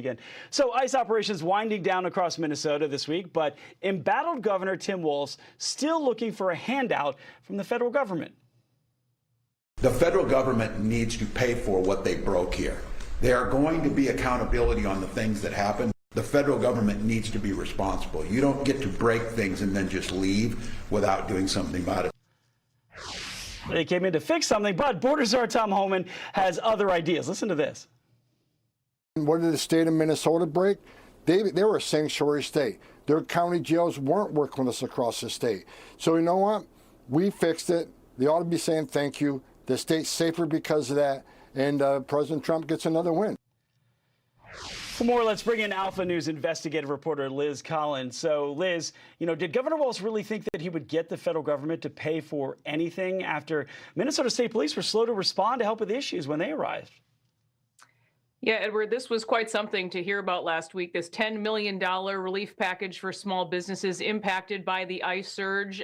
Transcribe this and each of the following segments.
Again. So ICE operations winding down across Minnesota this week, but embattled Governor Tim Walz still looking for a handout from the federal government. The federal government needs to pay for what they broke here. There are going to be accountability on the things that happen. The federal government needs to be responsible. You don't get to break things and then just leave without doing something about it. They came in to fix something, but Border Czar Tom Homan has other ideas. Listen to this. What did the state of Minnesota break? They were a sanctuary state. Their county jails weren't working with us across the state. So you know what? We fixed it. They ought to be saying thank you. The state's safer because of that, and President Trump gets another win. For more, let's bring in Alpha News investigative reporter Liz Collin. So, Liz, did Governor Walz really think that he would get the federal government to pay for anything after Minnesota State Police were slow to respond to help with issues when they arrived? Yeah, Edward, this was quite something to hear about last week. This $10 million relief package for small businesses impacted by the ICE surge.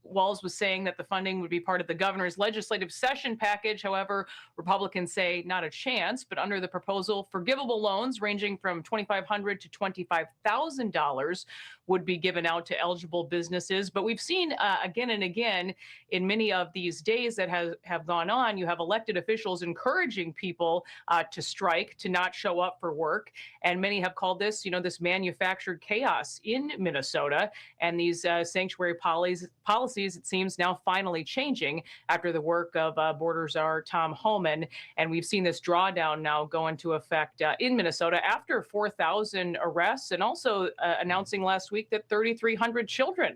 Walz was saying that the funding would be part of the governor's legislative session package. However, Republicans say not a chance, but under the proposal, forgivable loans ranging from $2,500 to $25,000 would be given out to eligible businesses. But we've seen again and again in many of these days that have gone on, you have elected officials encouraging people to strike, to not show up for work. And many have called this, this manufactured chaos in Minnesota. And these sanctuary policies, it seems, now finally changing after the work of Border Czar Tom Homan. And we've seen this drawdown now go into effect in Minnesota after 4,000 arrests, and also announcing last week that 3,300 children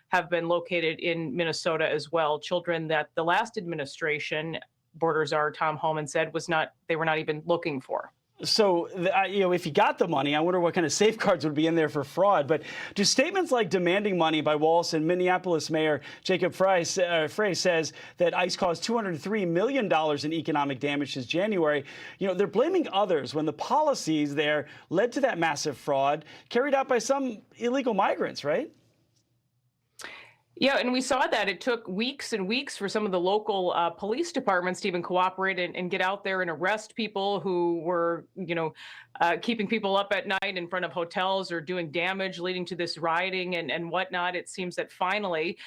have been located in Minnesota as well. Children that the last administration, Border Czar Tom Homan said, they were not even looking for. So, if he got the money, I wonder what kind of safeguards would be in there for fraud. But do statements like demanding money by Walz and Minneapolis Mayor Jacob Frey says that ICE caused $203 million in economic damage since January. They're blaming others when the policies there led to that massive fraud carried out by some illegal migrants, right? Yeah, and we saw that it took weeks and weeks for some of the local police departments to even cooperate and get out there and arrest people who were, keeping people up at night in front of hotels or doing damage, leading to this rioting and whatnot. It seems that finally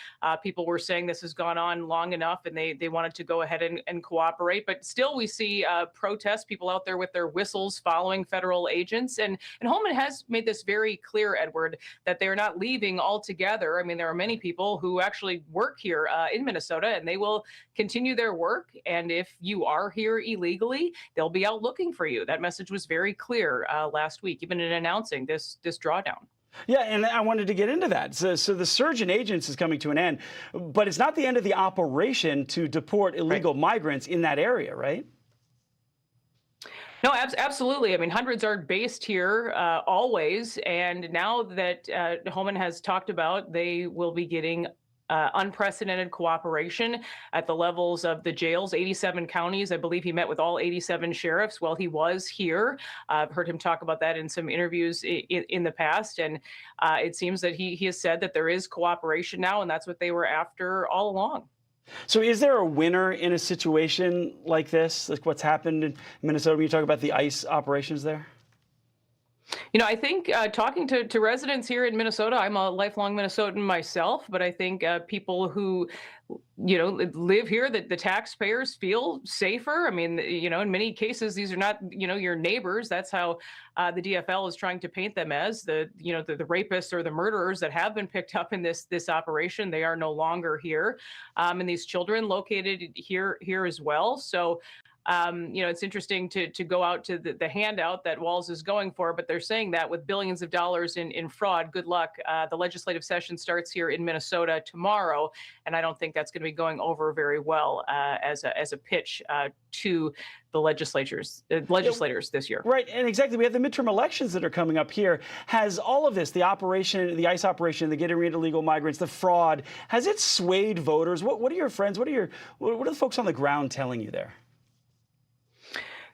people were saying this has gone on long enough, and they wanted to go ahead and cooperate. But still, we see protests, people out there with their whistles following federal agents. And Holman has made this very clear, Edward, that they're not leaving altogether. I mean, there are many people who actually work here in Minnesota, and they will continue their work. And if you are here illegally, they'll be out looking for you. That message was very clear last week, even in announcing this drawdown. Yeah, and I wanted to get into that. So the surge in agents is coming to an end, but it's not the end of the operation to deport illegal migrants in that area, right? No, absolutely. I mean, hundreds are based here always. And now that Homan has talked about, they will be getting unprecedented cooperation at the levels of the jails, 87 counties. I believe he met with all 87 sheriffs while he was here. I've heard him talk about that in some interviews in the past. And it seems that he has said that there is cooperation now, and that's what they were after all along. So is there a winner in a situation like this, like what's happened in Minnesota when you talk about the ICE operations there? I think talking to residents here in Minnesota, I'm a lifelong Minnesotan myself, but I think people who, live here, that the taxpayers feel safer. I mean, in many cases, these are not, your neighbors. That's how the DFL is trying to paint them as the rapists or the murderers that have been picked up in this operation. They are no longer here. And these children located here as well. So it's interesting to go out to the handout that Walz is going for, but they're saying that with billions of dollars in fraud, good luck. The legislative session starts here in Minnesota tomorrow, and I don't think that's going to be going over very well as a pitch to the legislators this year. Right, and exactly. We have the midterm elections that are coming up here. Has all of this, the ICE operation, the getting rid of illegal migrants, the fraud, has it swayed voters? What are your friends, what are the folks on the ground telling you there?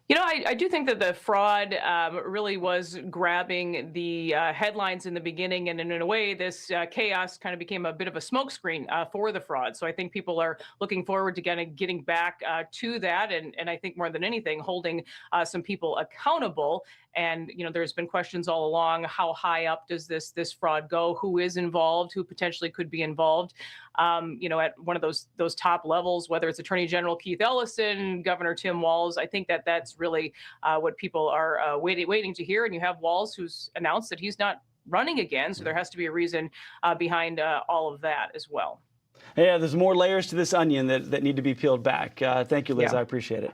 You know, I do think that the fraud really was grabbing the headlines in the beginning, and in a way, this chaos kind of became a bit of a smokescreen for the fraud. So I think people are looking forward to kind of getting back to that, and I think more than anything, holding some people accountable. And there's been questions all along: how high up does this fraud go? Who is involved? Who potentially could be involved? At one of those top levels, whether it's Attorney General Keith Ellison, Governor Tim Walz. I think that that's really what people are waiting to hear. And you have Walz, who's announced that he's not running again, so there has to be a reason behind all of that as well. Yeah, there's more layers to this onion that need to be peeled back. Thank you, Liz. Yeah. I appreciate it.